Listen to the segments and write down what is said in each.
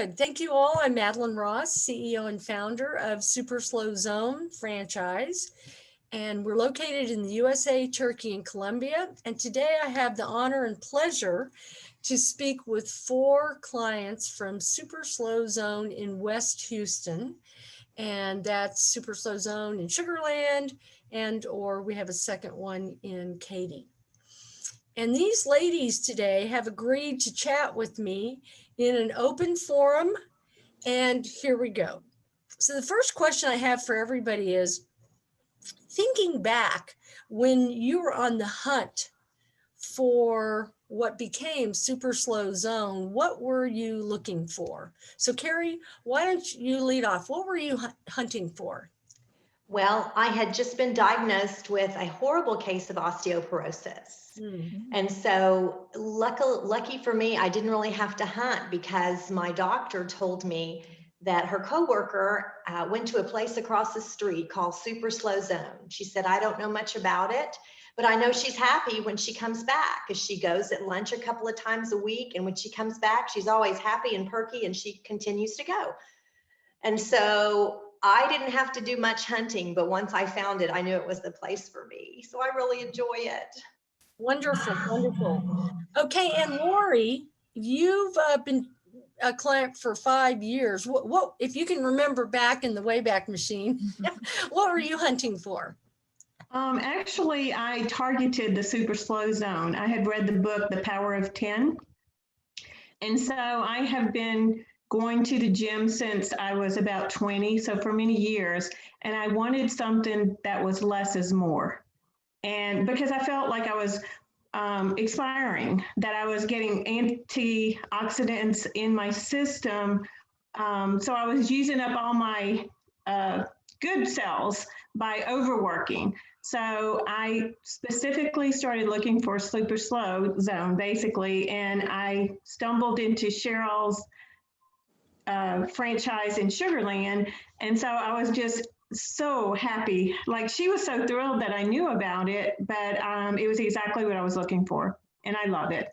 Good. Thank you all. I'm Madeline Ross, CEO and founder of Super Slow Zone franchise. And we're located in the USA, Turkey, and Colombia. And today I have the honor and pleasure to speak with 4 clients from Super Slow Zone in West Houston. And that's Super Slow Zone in Sugar Land, or we have a second one in Katy. And these ladies today have agreed to chat with me in an open forum. And here we go. So the first question I have for everybody is, thinking back when you were on the hunt for what became Super Slow Zone, what were you looking for? So Carrie, why don't you lead off? What were you hunting for? Well, I had just been diagnosed with a horrible case of osteoporosis. And so lucky for me, I didn't really have to hunt because my doctor told me that her coworker went to a place across the street called Super Slow Zone. She said, I don't know much about it, but I know she's happy when she comes back because she goes at lunch a couple of times a week. And when she comes back, she's always happy and perky and she continues to go. And so I didn't have to do much hunting, but once I found it, I knew it was the place for me. So I really enjoy it. Wonderful, wonderful. Okay, and Lori, you've been a client for 5 years. What if you can remember back in the Wayback Machine, what were you hunting for? Actually, I targeted the Super Slow Zone. I had read the book, The Power of 10. And so I have been going to the gym since I was about 20, so for many years. And I wanted something that was less is more. And because I felt like I was expiring, that I was getting antioxidants in my system. So I was using up all my good cells by overworking. So I specifically started looking for Super Slow Zone, basically, and I stumbled into Cheryl's franchise in Sugar Land. And so I was just so happy. Like, she was so thrilled that I knew about it, but it was exactly what I was looking for, and I love it.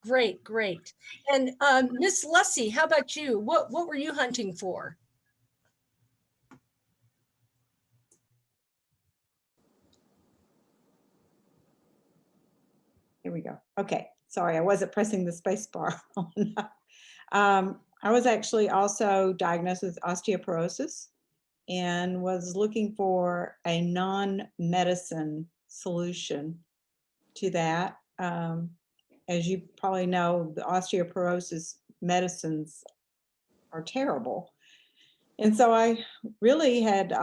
Great, great. And Miss Lucy, how about you? What were you hunting for? Here we go. Okay, sorry, I wasn't pressing the space bar. I was actually also diagnosed with osteoporosis and was looking for a non-medicine solution to that. As you probably know, the osteoporosis medicines are terrible. And so I really had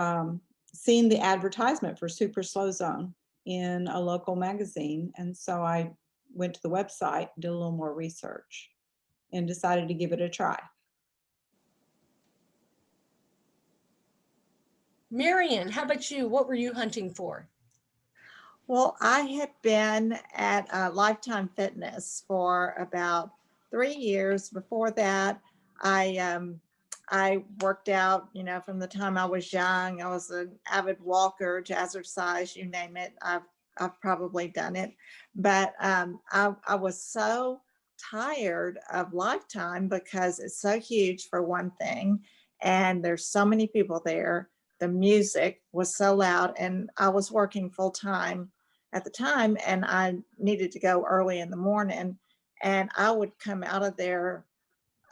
seen the advertisement for Super Slow Zone in a local magazine. And so I went to the website, did a little more research, and decided to give it a try. Marion, how about you? What were you hunting for? Well, I had been at Lifetime Fitness for about 3 years. Before that, I worked out, from the time I was young. I was an avid walker, jazzercise, you name it. I've probably done it. But I was so tired of Lifetime because it's so huge, for one thing, and there's so many people there. The music was so loud, and I was working full time at the time, and I needed to go early in the morning, and I would come out of there.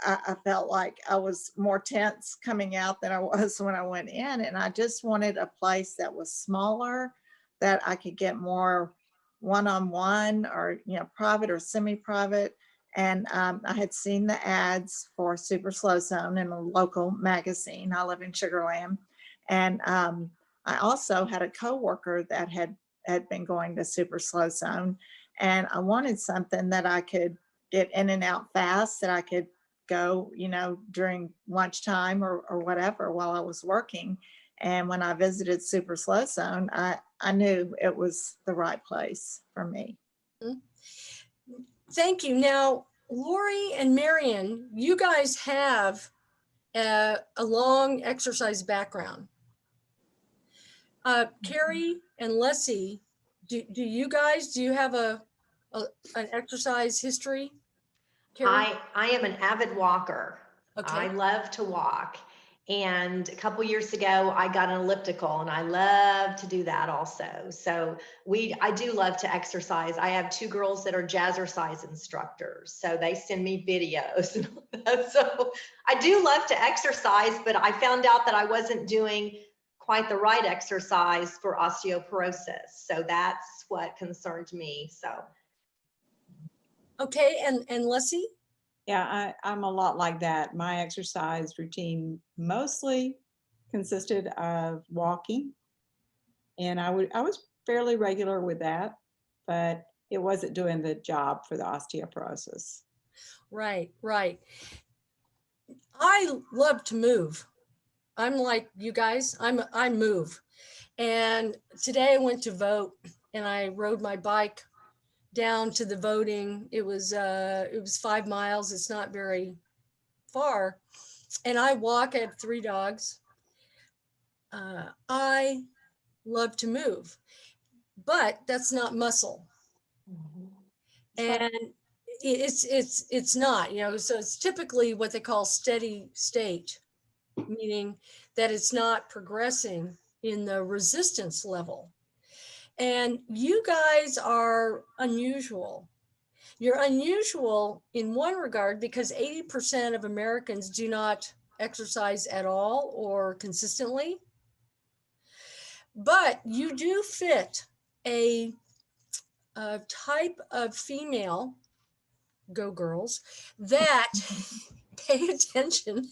I felt like I was more tense coming out than I was when I went in, and I just wanted a place that was smaller, that I could get more one-on-one or private or semi-private. And I had seen the ads for Super Slow Zone in a local magazine. I live in Sugar Land. And I also had a coworker that had been going to Super Slow Zone, and I wanted something that I could get in and out fast, that I could go, during lunchtime or whatever while I was working. And when I visited Super Slow Zone, I knew it was the right place for me. Thank you. Now, Lori and Marion, you guys have a long exercise background. Carrie and Leslie, do you have an exercise history? I am an avid walker. I Okay. love to walk. And a couple years ago, I got an elliptical, and I love to do that also. So I do love to exercise. I have two girls that are jazzercise instructors, so they send me videos. And all that. So I do love to exercise, but I found out that I wasn't doing quite the right exercise for osteoporosis. So that's what concerned me. So Okay. And Leslie? Yeah, I'm a lot like that. My exercise routine mostly consisted of walking, and I was fairly regular with that, but it wasn't doing the job for the osteoporosis. Right, right. I love to move. I'm like you guys. I move. And today I went to vote, and I rode my bike down to the voting. It was 5 miles. It's not very far. And I walk. I have 3 dogs. I love to move, but that's not muscle. And it's not, so it's typically what they call steady state, meaning that it's not progressing in the resistance level. And you guys are unusual. You're unusual in one regard because 80% of Americans do not exercise at all or consistently. But you do fit a type of female, go girls, that pay attention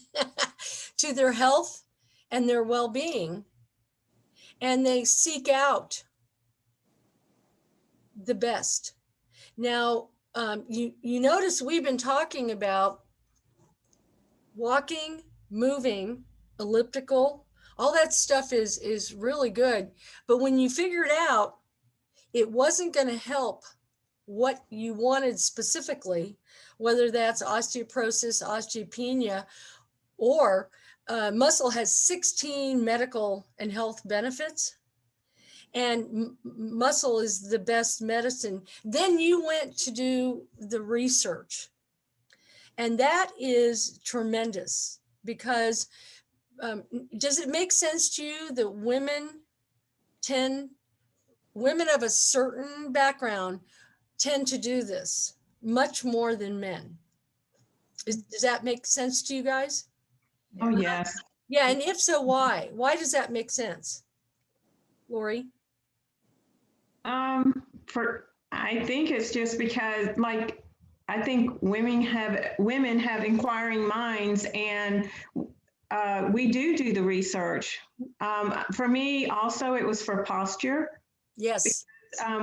to their health and their well-being, and they seek out the best. Now, you notice we've been talking about walking, moving, elliptical, all that stuff is really good. But when you figured out it wasn't going to help what you wanted specifically, whether that's osteoporosis, osteopenia, or muscle has 16 medical and health benefits, and muscle is the best medicine. Then you went to do the research, and that is tremendous because does it make sense to you that women of a certain background tend to do this much more than men? Does that make sense to you guys? Oh, yes. Yeah, and if so, why? Why does that make sense? Lori? I think it's just because, like, I think women have inquiring minds, and we do the research. For me, also, it was for posture. Yes.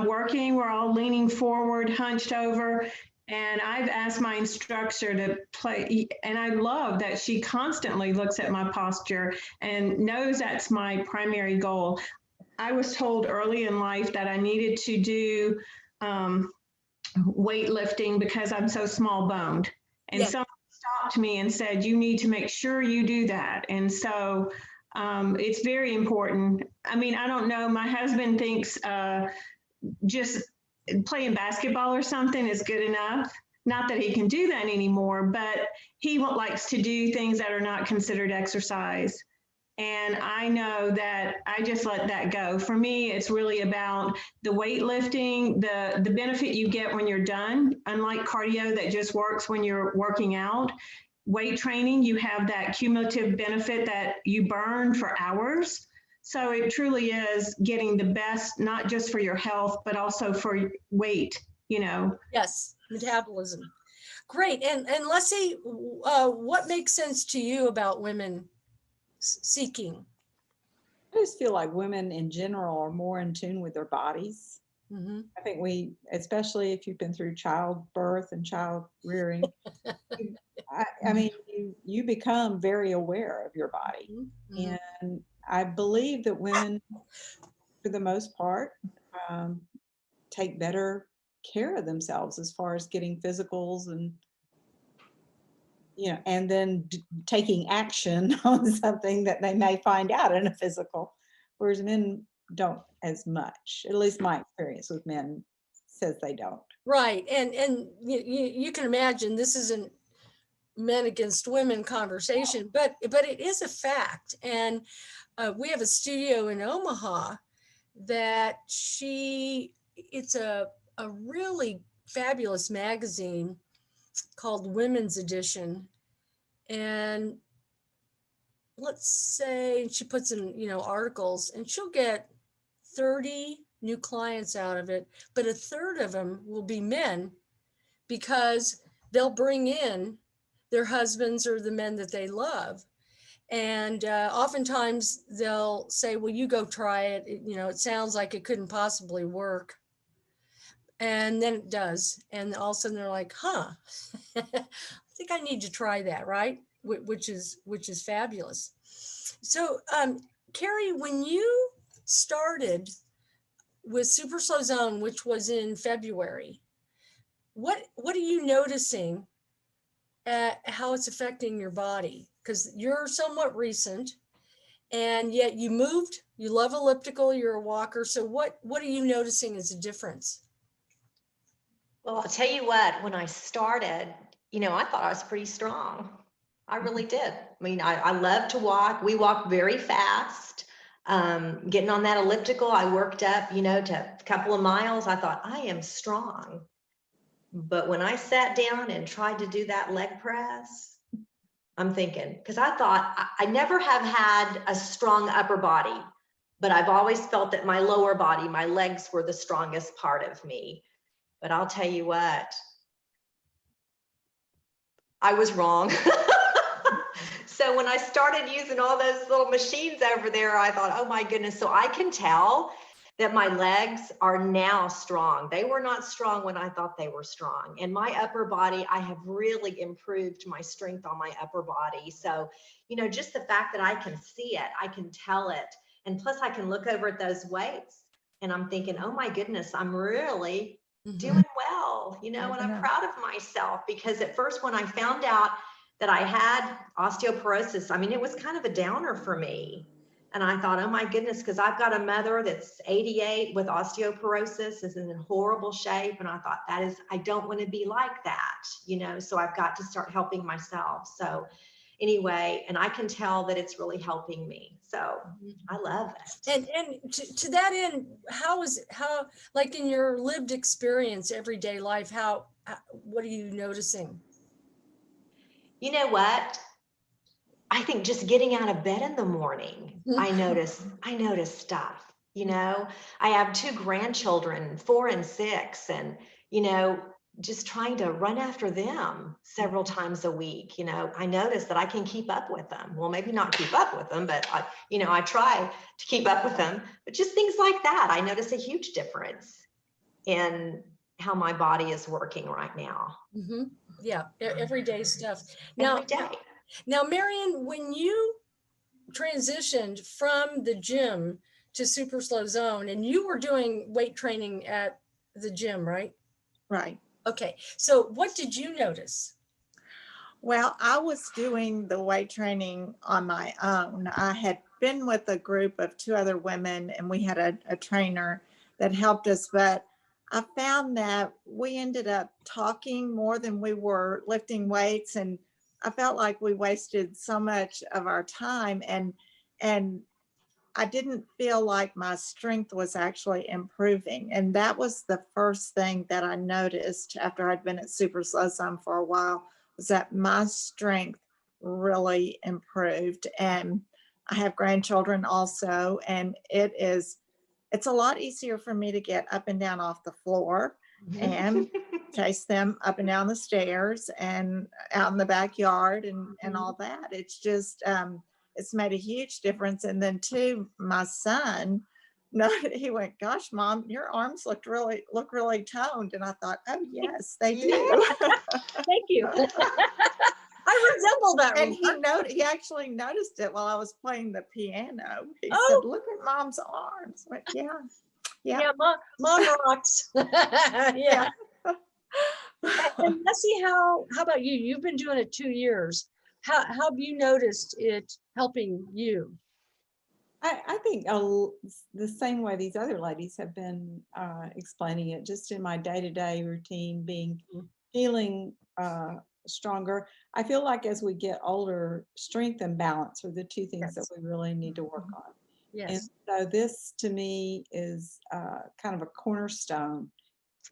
Working, we're all leaning forward, hunched over. And I've asked my instructor to play, and I love that she constantly looks at my posture and knows that's my primary goal. I was told early in life that I needed to do weightlifting because I'm so small boned. And someone stopped me and said, you need to make sure you do that. And so it's very important. I mean, I don't know. My husband thinks just playing basketball or something is good enough. Not that he can do that anymore, but he likes to do things that are not considered exercise. And I know that I just let that go. For me, it's really about the weightlifting, the benefit you get when you're done. Unlike cardio that just works when you're working out, weight training, you have that cumulative benefit that you burn for hours. So it truly is getting the best, not just for your health, but also for weight, Yes, metabolism. Great. And Leslie, what makes sense to you about women seeking? I just feel like women in general are more in tune with their bodies. Mm-hmm. I think especially if you've been through childbirth and child rearing, I mean, you become very aware of your body. Mm-hmm. And I believe that women, for the most part, take better care of themselves as far as getting physicals and, and then taking action on something that they may find out in a physical, whereas men don't as much. At least my experience with men says they don't. Right. And you can imagine this isn't men against women conversation, but it is a fact. And we have a studio in Omaha that it's a really fabulous magazine called Women's Edition. And let's say she puts in, articles, and she'll get 30 new clients out of it, but a third of them will be men, because they'll bring in their husbands or the men that they love. And oftentimes they'll say, well, you go try it. It sounds like it couldn't possibly work. And then it does. And all of a sudden they're like, huh, I think I need to try that, right? Which is fabulous. So, Carrie, when you started with Super Slow Zone, which was in February, what are you noticing how it's affecting your body? Because you're somewhat recent, and yet you moved, you love elliptical, you're a walker. So what are you noticing as a difference? Well, I'll tell you what, when I started, I thought I was pretty strong. I really did. I mean, I love to walk. We walk very fast. Getting on that elliptical, I worked up, to a couple of miles. I thought, I am strong. But when I sat down and tried to do that leg press, I'm thinking, because I thought I never have had a strong upper body, but I've always felt that my lower body, my legs were the strongest part of me. But I'll tell you what, I was wrong. So when I started using all those little machines over there, I thought, oh my goodness. So I can tell that my legs are now strong. They were not strong when I thought they were strong. And my upper body, I have really improved my strength on my upper body. So, just the fact that I can see it, I can tell it. And plus I can look over at those weights and I'm thinking, oh my goodness, I'm really doing well, and I'm proud of myself, because at first when I found out that I had osteoporosis, I mean, it was kind of a downer for me. And I thought, oh my goodness, because I've got a mother that's 88 with osteoporosis, is in horrible shape. And I thought, I don't want to be like that, so I've got to start helping myself. So anyway, and I can tell that it's really helping me. So I love it. And to that end, how like in your lived experience, everyday life, what are you noticing? You know what? I think just getting out of bed in the morning, I notice stuff, I have 2 grandchildren, 4 and 6, and, just trying to run after them several times a week. I notice that I can keep up with them. Well, maybe not keep up with them, but I try to keep up with them, but just things like that. I notice a huge difference in how my body is working right now. Mm-hmm. Yeah. Everyday stuff. Every day. Now, Marion, when you transitioned from the gym to Super Slow Zone, and you were doing weight training at the gym, right? Right. Okay. So what did you notice? Well, I was doing the weight training on my own. I had been with a group of 2 other women, and we had a trainer that helped us, but I found that we ended up talking more than we were lifting weights, and I felt like we wasted so much of our time, and I didn't feel like my strength was actually improving. And that was the first thing that I noticed after I'd been at Super Slow Zone for a while, was that my strength really improved. And I have grandchildren also, and it's a lot easier for me to get up and down off the floor and chase them up and down the stairs and out in the backyard and all that. It's just, it's made a huge difference. And then too, my son, he went, gosh, Mom, your arms look really toned. And I thought, oh yes, they do. Thank you. I resemble that. And he actually noticed it while I was playing the piano. He said, look at Mom's arms. I went, yeah, Mom rocks. Yeah. And Nessie, how about you? You've been doing it 2 years. How have you noticed it helping you? I think the same way these other ladies have been explaining it, just in my day-to-day routine, feeling stronger. I feel like as we get older, strength and balance are the two things that Yes. we really need to work on. And Yes. so this to me is kind of a cornerstone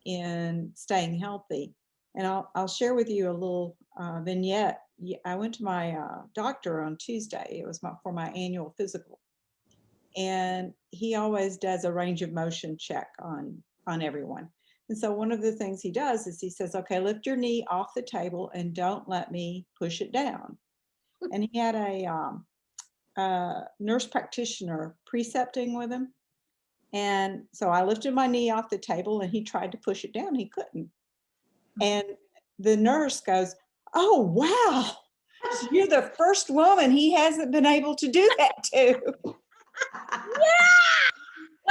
in staying healthy. And I'll share with you a little vignette. I went to my doctor on Tuesday. It was for my annual physical. And he always does a range of motion check on everyone. And so one of the things he does is he says, okay, lift your knee off the table and don't let me push it down. And he had a nurse practitioner precepting with him. And so I lifted my knee off the table and he tried to push it down. He couldn't. And the nurse goes, oh, wow, so you're the first woman he hasn't been able to do that to.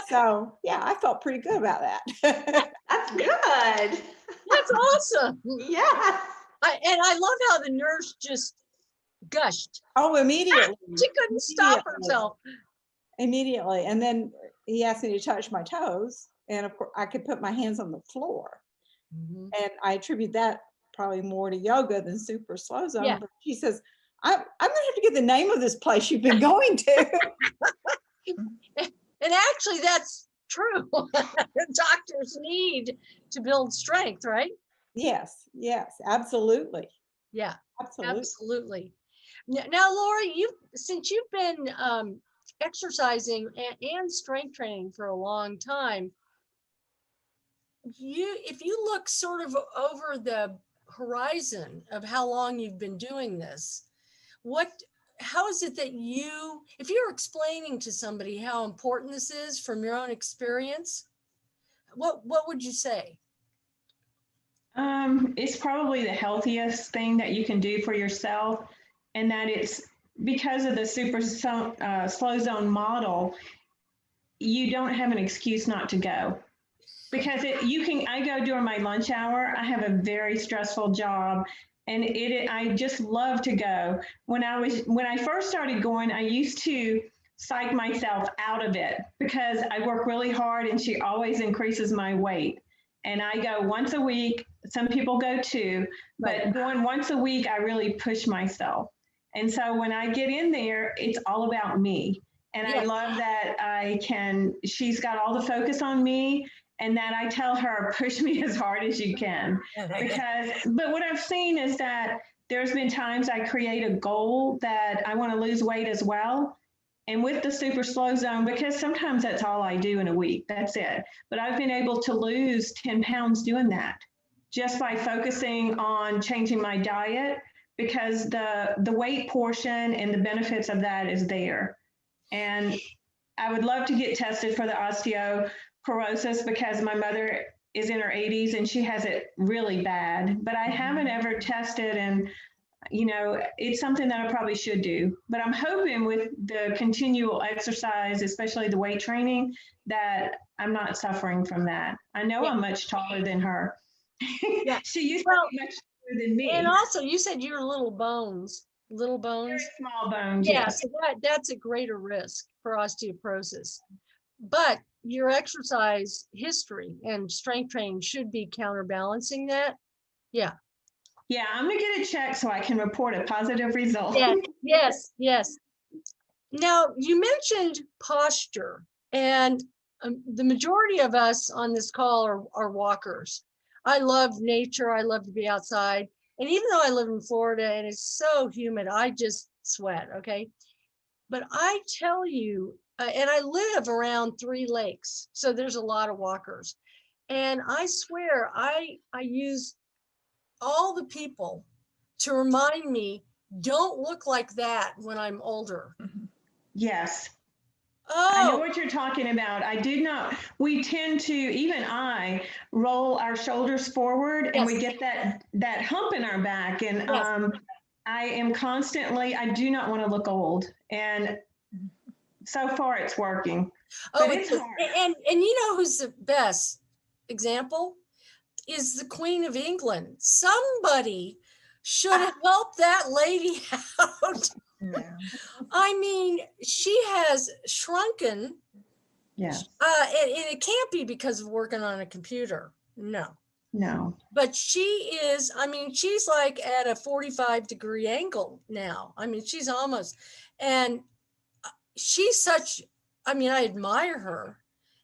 So yeah, I felt pretty good about that. That's good. That's awesome. Yes. And I love how the nurse just gushed. Oh, immediately. She couldn't stop herself. Immediately. And then he asked me to touch my toes. And of course, I could put my hands on the floor. Mm-hmm. And I attribute that probably more to yoga than super slow zone. Yeah. But she says, I'm going to have to get the name of this place you've been going to. And actually, that's true. Doctors need to build strength, right? Yes, absolutely. Yeah, Absolutely. absolutely. Now, Lori, since you've been exercising and strength training for a long time, if you look sort of over the horizon of how long you've been doing this, how is it that if you're explaining to somebody how important this is from your own experience, what would you say? It's probably the healthiest thing that you can do for yourself, and that it's because of the slow zone model, you don't have an excuse not to go. Because I go during my lunch hour. I have a very stressful job, and I just love to go. When I first started going, I used to psych myself out of it because I work really hard and she always increases my weight. And I go once a week. Some people go two, but going once a week, I really push myself. And so when I get in there, it's all about me. And I love that she's got all the focus on me, and that I tell her, push me as hard as you can. But what I've seen is that there's been times I create a goal that I want to lose weight as well. And with the super slow zone, because sometimes that's all I do in a week, that's it. But I've been able to lose 10 pounds doing that just by focusing on changing my diet, because the weight portion and the benefits of that is there. And I would love to get tested for the osteoporosis because my mother is in her 80s and she has it really bad, but I haven't ever tested, and it's something that I probably should do. But I'm hoping with the continual exercise, especially the weight training, that I'm not suffering from that. I know I'm much taller than her. Yeah. She used to be much taller than me. And also, you said you're little bones. Very small bones. Yeah, Yes. so that's a greater risk for osteoporosis. But your exercise history and strength training should be counterbalancing that. Yeah. Yeah, I'm gonna get it checked so I can report a positive result. Yes. Now, you mentioned posture, and the majority of us on this call are walkers. I love nature. I love to be outside. And even though I live in Florida and it's so humid, I just sweat, okay? But I tell you, and I live around 3 lakes, so there's a lot of walkers. And I swear, I use all the people to remind me, don't look like that when I'm older. Yes. Oh, I know what you're talking about. We tend to, even roll our shoulders forward, and we get that hump in our back. And I do not want to look old. And so far it's working. But it's hard. And you know who's the best example? Is the Queen of England. Somebody should have helped that lady out. Yeah. I mean, she has shrunken. Yeah. And it can't be because of working on a computer. No. No. But she is, I mean, she's like at a 45-degree angle now. I mean, she's almost, and she's such, I mean, I admire her,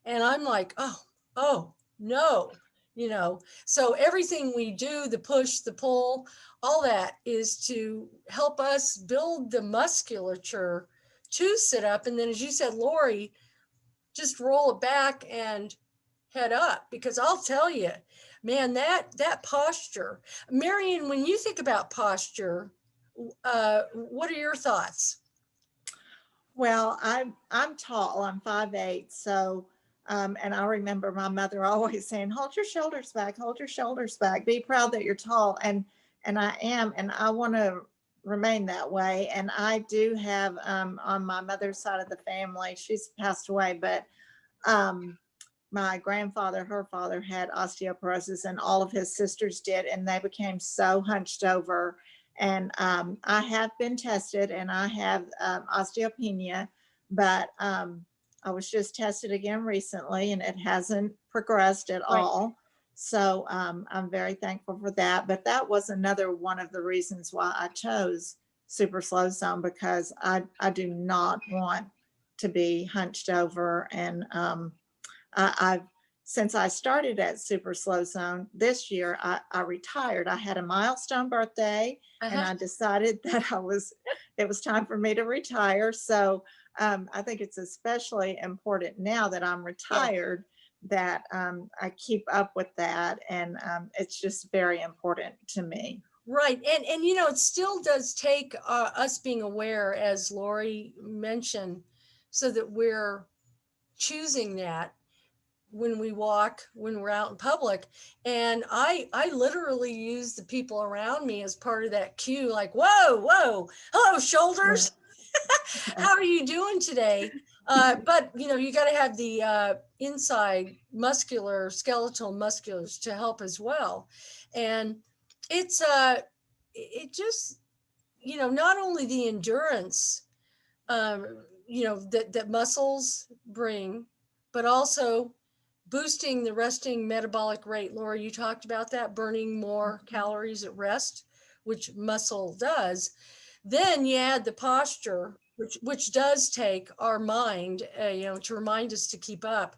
and I'm like, oh, no, so everything we do, the push, the pull, all that is to help us build the musculature to sit up. And then, as you said, Lori, just roll it back and head up, because I'll tell you, man, that posture, Marion, when you think about posture, what are your thoughts? Well, I'm tall. I'm 5'8". So, and I remember my mother always saying, "Hold your shoulders back. Hold your shoulders back. Be proud that you're tall." And I am, and I want to remain that way. And I do have on my mother's side of the family, she's passed away, but my grandfather, her father, had osteoporosis, and all of his sisters did, and they became so hunched over. And I have been tested, and I have osteopenia, but I was just tested again recently, and it hasn't progressed at all. So I'm very thankful for that. But that was another one of the reasons why I chose Super Slow Zone, because I do not want to be hunched over. And I've since I started at Super Slow Zone this year, I retired. I had a milestone birthday, and I decided that it was time for me to retire. So I think it's especially important now that I'm retired that I keep up with that, and it's just very important to me. Right. And it still does take us being aware, as Lori mentioned, so that we're choosing that when we walk, when we're out in public. And I literally use the people around me as part of that cue, like, whoa, hello, shoulders. How are you doing today? But you got to have the inside skeletal musculars to help as well. And it's it just, not only the endurance that muscles bring, but also boosting the resting metabolic rate. Laura, you talked about that, burning more calories at rest, which muscle does. Then you add the posture, which does take our mind, to remind us to keep up.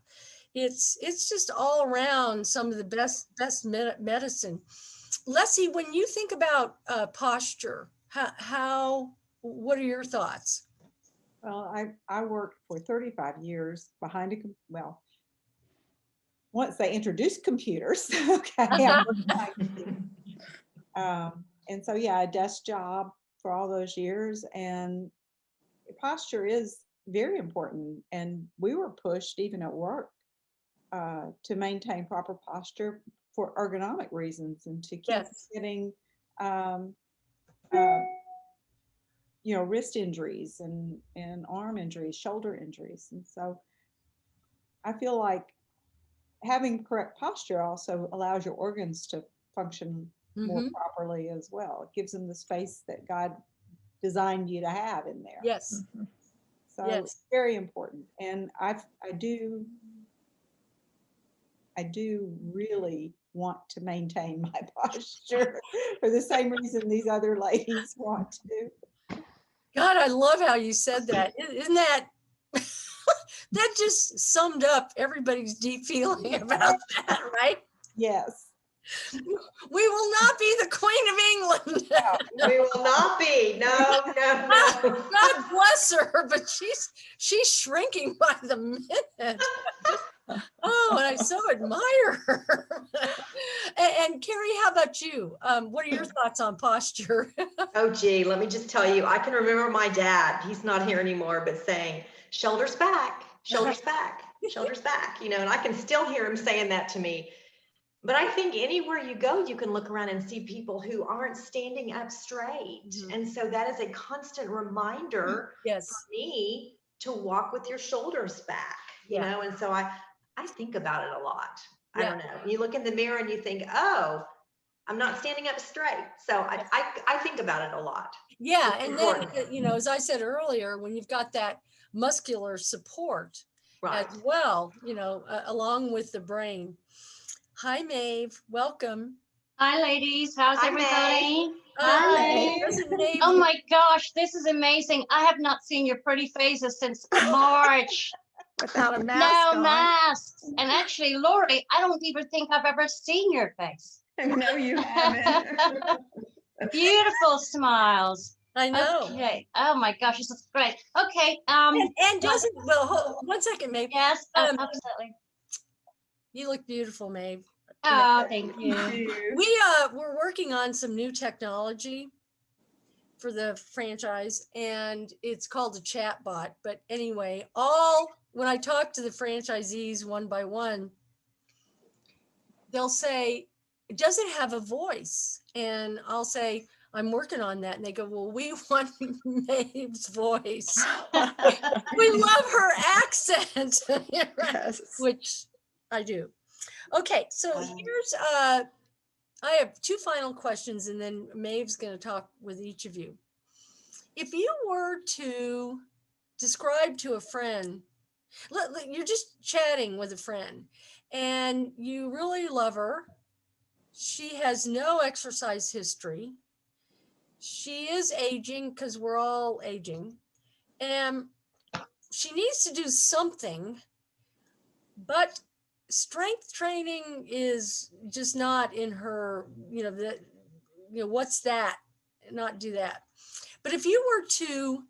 It's just all around some of the best medicine. Leslie, when you think about posture, what are your thoughts? Well, I worked for 35 years behind once they introduced computers, okay. And so, yeah, a desk job for all those years, and posture is very important. And we were pushed even at work to maintain proper posture for ergonomic reasons, and to keep getting, wrist injuries and arm injuries, shoulder injuries. And so I feel like having correct posture also allows your organs to function more properly as well. It gives them the space that God designed you to have in there. Yes. So it's very important. And I do really want to maintain my posture for the same reason these other ladies want to. God, I love how you said that. Isn't that that just summed up everybody's deep feeling about that, right? Yes. We will not be the Queen of England. No, we will not be. No. God bless her, but she's shrinking by the minute. Oh, and I so admire her. And Carrie, how about you? What are your thoughts on posture? Oh, gee, let me just tell you, I can remember my dad, he's not here anymore, but saying, shoulders back, shoulders back, shoulders back, and I can still hear him saying that to me. But I think anywhere you go, you can look around and see people who aren't standing up straight. And so that is a constant reminder for me to walk with your shoulders back, and so I think about it a lot. I don't know. You look in the mirror and you think, oh, I'm not standing up straight. So I think about it a lot. Yeah. And then, as I said earlier, when you've got that muscular support as well, along with the brain. Hi, Maeve. Welcome. Hi, ladies. How's Hi, everybody? Hi. Hi. Doesn't Maeve Oh my gosh, this is amazing. I have not seen your pretty faces since March. Without a mask No on. masks. And actually, Lori, I don't even think I've ever seen your face. No, you haven't. Beautiful smiles. I know. Okay. Oh my gosh, this is great. Okay. And doesn't, well, one second, Maeve. Yes, absolutely. You look beautiful, Maeve. Oh, thank you. We're working on some new technology for the franchise, and it's called a chat bot. But anyway, when I talk to the franchisees one by one, they'll say, does it have a voice? And I'll say, I'm working on that. And they go, well, we want Maeve's voice. We love her accent, Yes. which I do. Okay, so here's, I have two final questions, and then Maeve's going to talk with each of you. If you were to describe to a friend, you're just chatting with a friend, and you really love her. She has no exercise history. She is aging, because we're all aging, and she needs to do something, but strength training is just not in her, what's that? Not do that. But if you were to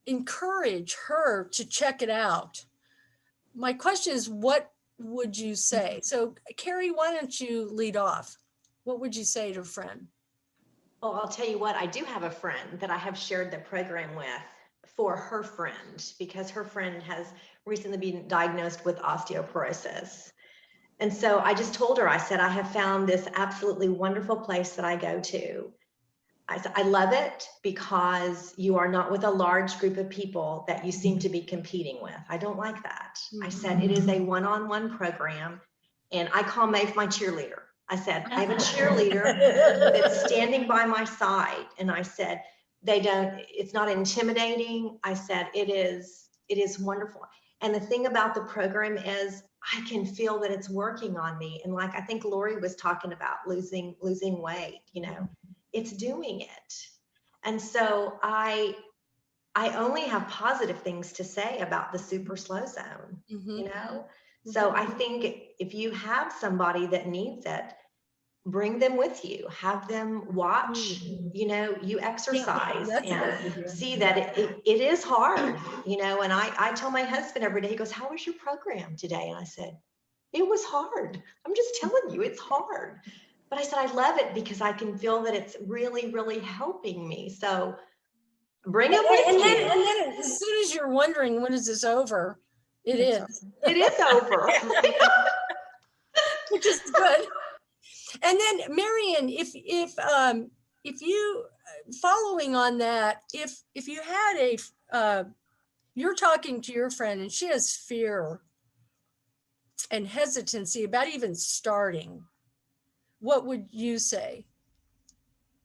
encourage her to check it out, my question is, what would you say? So, Carrie, why don't you lead off? What would you say to a friend? Well, I'll tell you what, I do have a friend that I have shared the program with for her friend, because her friend has recently been diagnosed with osteoporosis. And so I just told her, I said, I have found this absolutely wonderful place that I go to. I said, I love it because you are not with a large group of people that you seem to be competing with. I don't like that. I said, it is a one-on-one program, and I call Maeve my cheerleader. I said, I have a cheerleader that's standing by my side. And I said, it's not intimidating. I said, it is wonderful. And the thing about the program is I can feel that it's working on me. And like, I think Lori was talking about losing weight, it's doing it. And so I only have positive things to say about the super slow zone, So I think if you have somebody that needs it, bring them with you, have them watch, you exercise and see that it is hard, and I tell my husband every day, he goes, how was your program today? And I said, it was hard. I'm just telling you, it's hard. But I said, I love it because I can feel that it's really, really helping me. So bring them with you. And then as soon as you're wondering, when is this over? It is. It is over. Which is good. And then Marion, if you, following on that, if you had you're talking to your friend and she has fear and hesitancy about even starting, what would you say?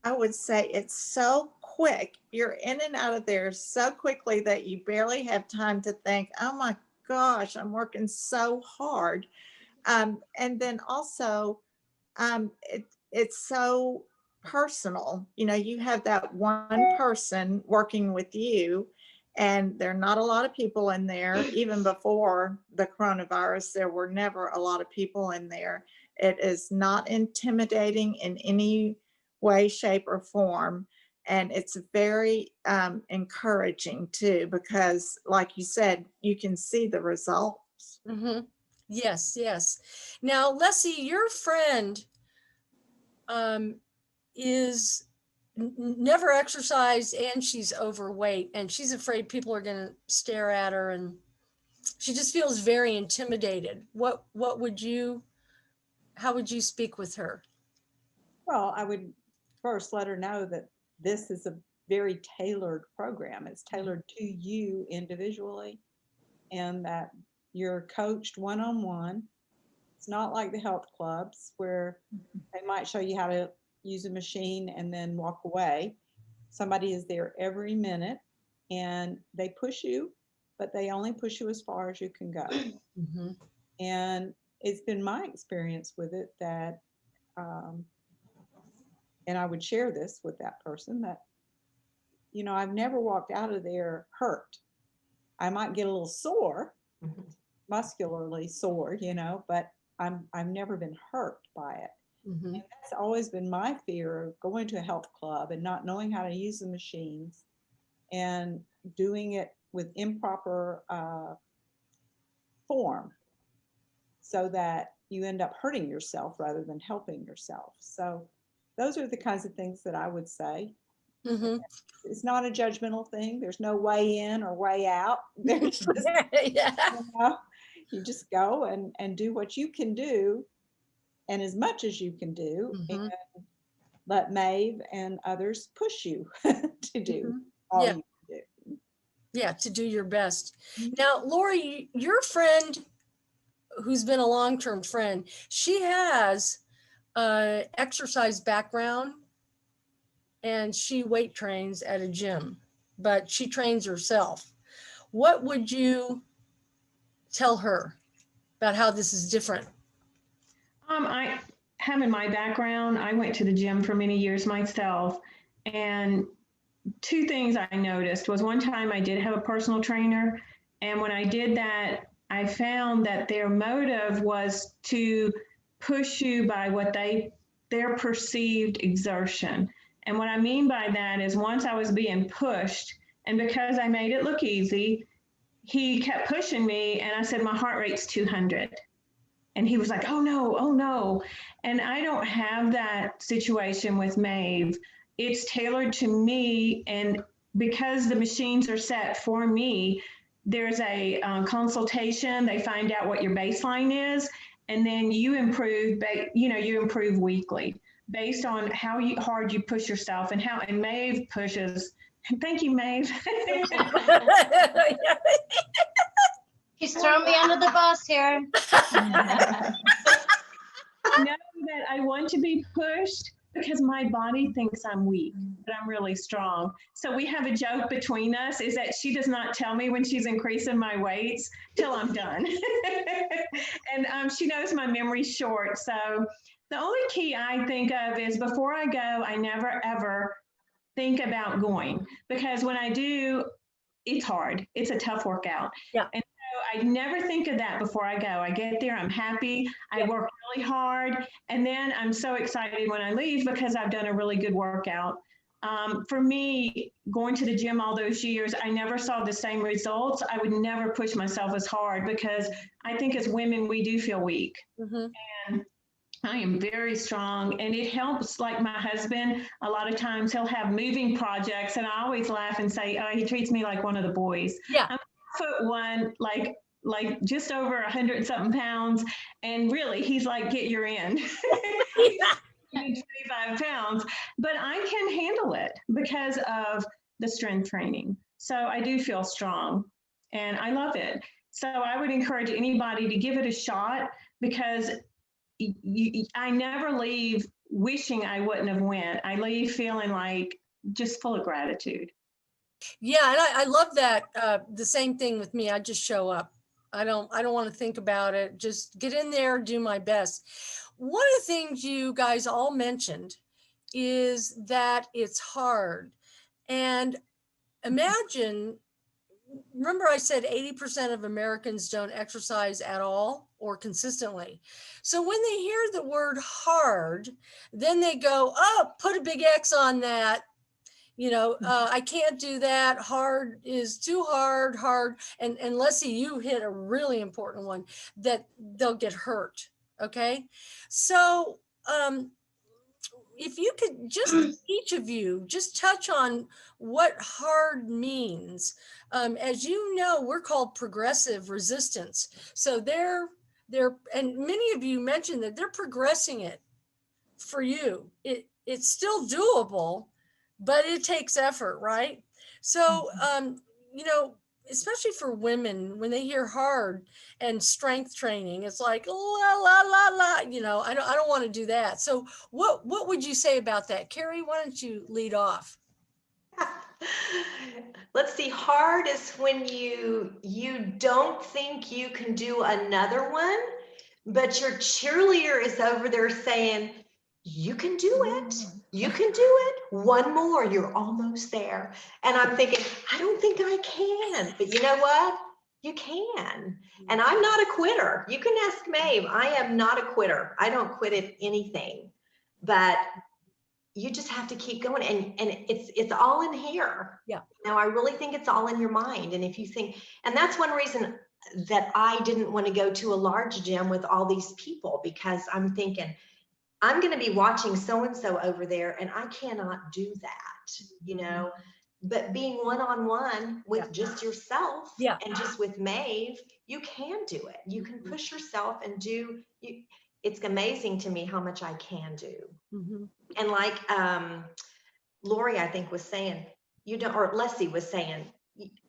I would say it's so quick. You're in and out of there so quickly that you barely have time to think, oh my gosh, I'm working so hard. And then also, it's so personal. You have that one person working with you, and there are not a lot of people in there. Even before the coronavirus, there were never a lot of people in there. It is not intimidating in any way, shape, or form. And it's very encouraging too, because like you said, you can see the results. Mm-hmm. Yes. Now, Leslie, your friend is never exercised, and she's overweight, and she's afraid people are going to stare at her, and she just feels very intimidated. How would you speak with her? Well, I would first let her know that this is a very tailored program. It's tailored to you individually, and that you're coached one-on-one. It's not like the health clubs where they might show you how to use a machine and then walk away. Somebody is there every minute, and they push you, but they only push you as far as you can go. Mm-hmm. And it's been my experience with it that, and I would share this with that person, that, you know, I've never walked out of there hurt. I might get a little sore, muscularly sore, you know, but I've never been hurt by it. And that's always been my fear of going to a health club and not knowing how to use the machines and doing it with improper form, so that you end up hurting yourself rather than helping yourself. So those are the kinds of things that I would say. It's not a judgmental thing. There's no way in or way out. There's just, you know, you just go and do what you can do, and as much as you can do, and let Maeve and others push you to do all you can do. Yeah, to do your best. Now, Lori, your friend, who's been a long-term friend, she has an exercise background, and she weight trains at a gym, but she trains herself. What would you tell her about how this is different? I have in my background, I went to the gym for many years myself, and two things I noticed was, one time I did have a personal trainer, and when I did that, I found that their motive was to push you by what their perceived exertion. And what I mean by that is, once I was being pushed, and because I made it look easy, he kept pushing me, and I said, my heart rate's 200. And he was like, oh no, oh no. And I don't have that situation with Maeve. It's tailored to me. And because the machines are set for me, there's a consultation. They find out what your baseline is. And then you improve, you improve weekly based on how hard you push yourself, and Maeve pushes. Thank you, Maeve. He's throwing me under the bus here. Know that I want to be pushed because my body thinks I'm weak, but I'm really strong. So we have a joke between us, is that she does not tell me when she's increasing my weights till I'm done. And she knows my memory's short. So the only key I think of is, before I go, I never ever think about going, because when I do, it's hard. It's a tough workout. Yeah. And so I never think of that before I go. I get there, I'm happy, I work really hard, and then I'm so excited when I leave because I've done a really good workout. For me, going to the gym all those years, I never saw the same results. I would never push myself as hard, because I think as women, we do feel weak. And I am very strong, and it helps. Like my husband, a lot of times he'll have moving projects, and I always laugh and say, oh, he treats me like one of the boys. Yeah. I'm 5'1", like just over 100-something pounds, and really, he's like, get your in. 25 pounds, but I can handle it because of the strength training. So I do feel strong, and I love it. So I would encourage anybody to give it a shot, because I never leave wishing I wouldn't have went. I leave feeling like just full of gratitude. Yeah, and I love that. The same thing with me. I just show up. I don't want to think about it. Just get in there, do my best. One of the things you guys all mentioned is that it's hard. And imagine, remember I said 80% of Americans don't exercise at all or consistently. So when they hear the word hard, then they go, oh, put a big X on that. I can't do that. Hard is too hard. And Leslie, you hit a really important one, that they'll get hurt. Okay. So if you could just, each of you, just touch on what hard means. As you know, we're called progressive resistance. So they're, and many of you mentioned that they're progressing it for you. It's still doable, but it takes effort, right? So, especially for women, when they hear hard and strength training, it's like, la, la, la, la, I don't want to do that. So what would you say about that? Carrie, why don't you lead off? Let's see, hard is when you don't think you can do another one, but your cheerleader is over there saying, you can do it. You can do it. One more, you're almost there. And I'm thinking, I don't think I can, but you know what? You can. And I'm not a quitter. You can ask Maeve. I am not a quitter. I don't quit at anything, but you just have to keep going. And it's all in here. Yeah. Now, I really think it's all in your mind. And if you think, and that's one reason that I didn't want to go to a large gym with all these people, because I'm thinking, I'm going to be watching so-and-so over there and I cannot do that, you know, but being one-on-one with just yourself and just with Maeve, you can do it. You can push yourself and do, it's amazing to me how much I can do. And like Lori, I think was saying, you don't, or Leslie was saying,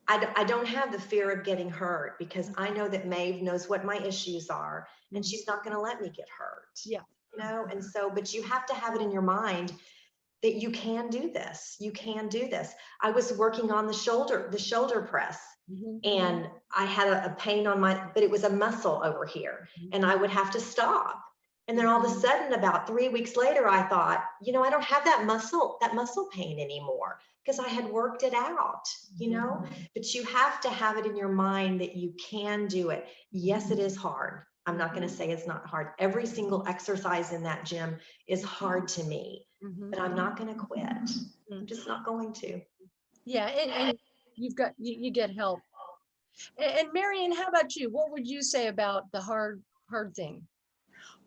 I don't have the fear of getting hurt because I know that Maeve knows what my issues are and she's not going to let me get hurt. Yeah. You know, and so, but you have to have it in your mind that you can do this. You can do this. I was working on the shoulder press, and I had a pain on my, but it was a muscle over here, and I would have to stop. And then all of a sudden, about 3 weeks later, I thought, you know, I don't have that muscle pain anymore because I had worked it out, you know, but you have to have it in your mind that you can do it. Yes, it is hard. I'm not going to say it's not hard. Every single exercise in that gym is hard to me, but I'm not going to quit. I'm just not going to. Yeah. And you get help. And Marion, how about you? What would you say about the hard thing?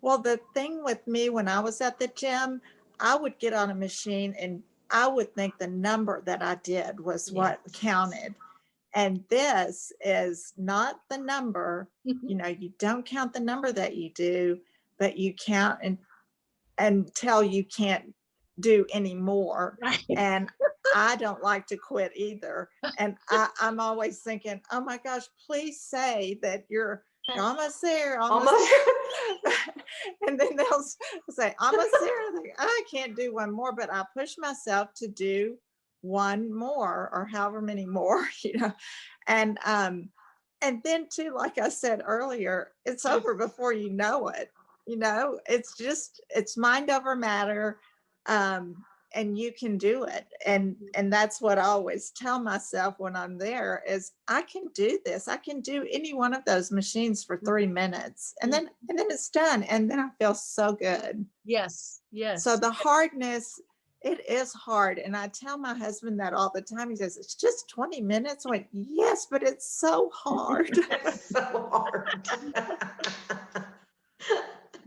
Well, the thing with me when I was at the gym, I would get on a machine and I would think the number that I did was what counted. And this is not the number, you know, you don't count the number that you do, but you count until you can't do any more. Right. And I don't like to quit either. And I'm always thinking, oh my gosh, please say that you're almost there, almost there. And then they'll say, almost there. I can't do one more, but I push myself to do one more or however many more, you know. And then too, like I said earlier, it's over before you know it. You know, it's mind over matter. And you can do it. And that's what I always tell myself when I'm there is I can do this. I can do any one of those machines for 3 minutes and then it's done. And then I feel so good. Yes. Yes. So the hardness, it is hard. And I tell my husband that all the time. He says, it's just 20 minutes. I went, yes, but it's so hard. It's so hard.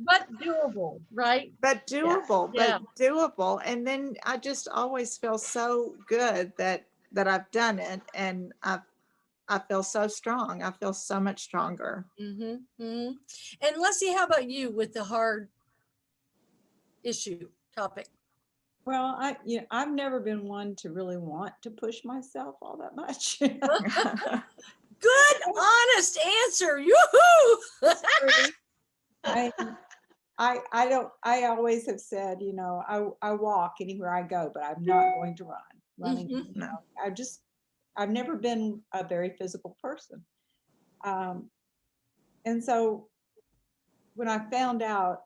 But doable, right? But doable, doable. And then I just always feel so good that I've done it. And I feel so strong. I feel so much stronger. And Leslie, how about you with the hard topic? Well, I've never been one to really want to push myself all that much. Good, honest answer. Yoo-hoo! I always have said, you know, I walk anywhere I go, but I'm not going to run. Running, you know, I've never been a very physical person. And so when I found out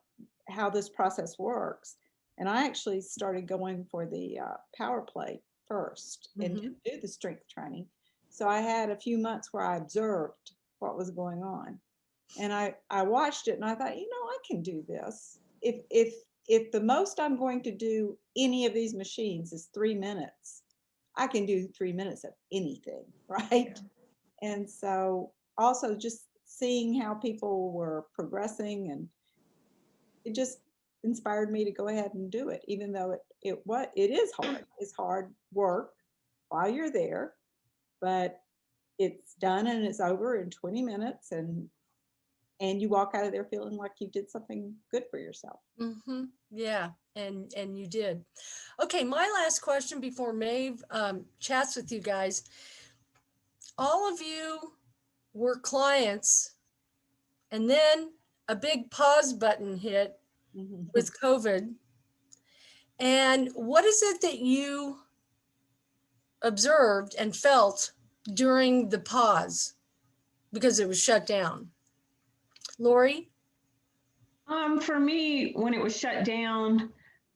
how this process works, and I actually started going for the power plate first and didn't do the strength training. So I had a few months where I observed what was going on. And I watched it and I thought, you know, I can do this. If the most I'm going to do any of these machines is 3 minutes, I can do 3 minutes of anything, right? And so also just seeing how people were progressing, and it just inspired me to go ahead and do it, even though it is hard. It's hard work while you're there, but it's done and it's over in 20 minutes and you walk out of there feeling like you did something good for yourself. Yeah, and you did. Okay, my last question before Maeve chats with you guys. All of you were clients, and then a big pause button hit with COVID. And what is it that you observed and felt during the pause because it was shut down? Lori? For me, when it was shut down,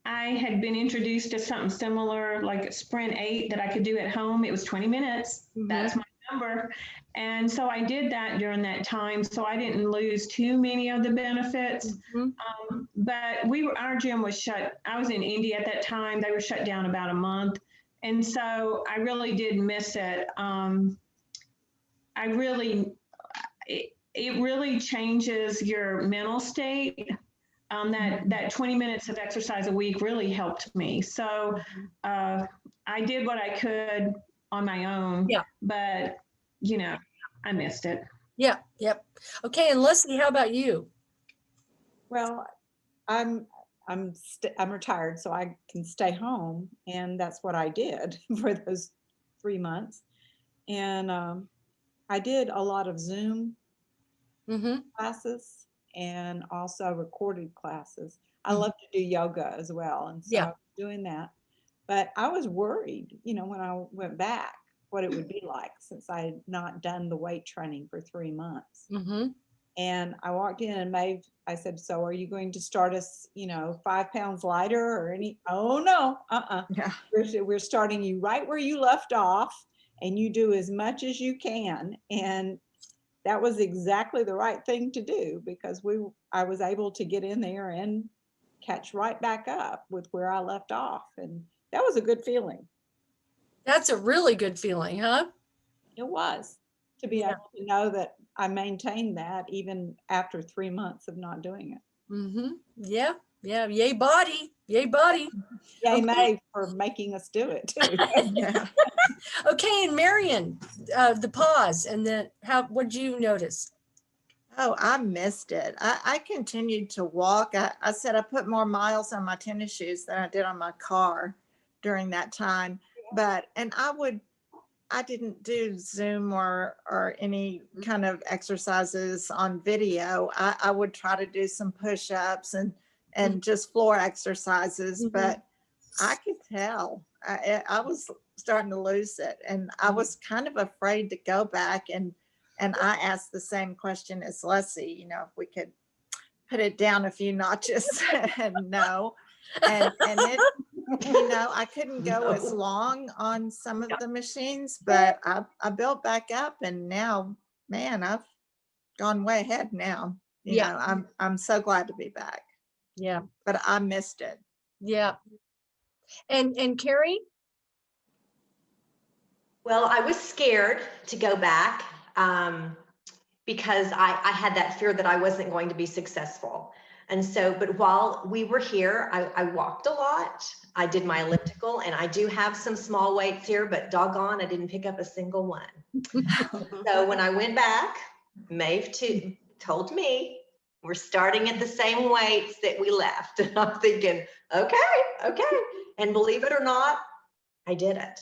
I had been introduced to something similar, like Sprint 8 that I could do at home. It was 20 minutes. That's my number. And so I did that during that time. So I didn't lose too many of the benefits. But our gym was shut. I was in India at that time. They were shut down about a month. And so I really did miss it. It really changes your mental state. That 20 minutes of exercise a week really helped me. So I did what I could on my own, but I missed it. Yeah. Yep. Okay. And Leslie, how about you? Well, I'm retired, so I can stay home, and that's what I did for those 3 months. And I did a lot of Zoom classes and also recorded classes. I love to do yoga as well, and so I was doing that. But I was worried, when I went back, what it would be like, since I had not done the weight training for 3 months. And I walked in and I said, so are you going to start us, 5 pounds lighter or any? Oh, no, Yeah. We're starting you right where you left off, and you do as much as you can. And that was exactly the right thing to do, because I was able to get in there and catch right back up with where I left off. And that was a good feeling. That's a really good feeling, huh? It was, to be able to know that I maintained that even after 3 months of not doing it. Yeah. Yeah. Yay, body. Yay, body. Yay, May, for making us do it too. Okay. And Marion, the pause, and then what did you notice? Oh, I missed it. I continued to walk. I said I put more miles on my tennis shoes than I did on my car during that time. And I didn't do Zoom or any kind of exercises on video. I would try to do some push-ups and just floor exercises, but I could tuld I was starting to lose it, and I was kind of afraid to go back. And I asked the same question as Leslie, if we could put it down a few notches. And no. And it, I couldn't go as long on some of the machines, but I built back up, and now, man, I've gone way ahead now. I'm so glad to be back. Yeah. But I missed it. Yeah. And Carrie? Well, I was scared to go back because I had that fear that I wasn't going to be successful. And so, but while we were here, I walked a lot. I did my elliptical, and I do have some small weights here, but doggone, I didn't pick up a single one. So when I went back, Maeve told me, we're starting at the same weights that we left. And I'm thinking, okay. And believe it or not, I did it.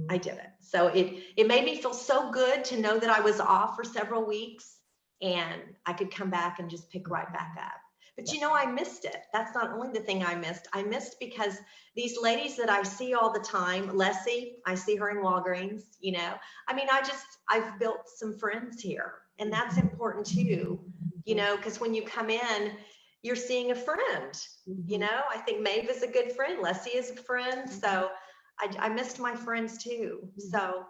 I did it. So it made me feel so good to know that I was off for several weeks and I could come back and just pick right back up. But I missed it. That's not only the thing I missed. I missed because these ladies that I see all the time, Leslie, I see her in Walgreens, I've built some friends here, and that's important too, because when you come in, you're seeing a friend, I think Maeve is a good friend. Leslie is a friend. So I missed my friends too. So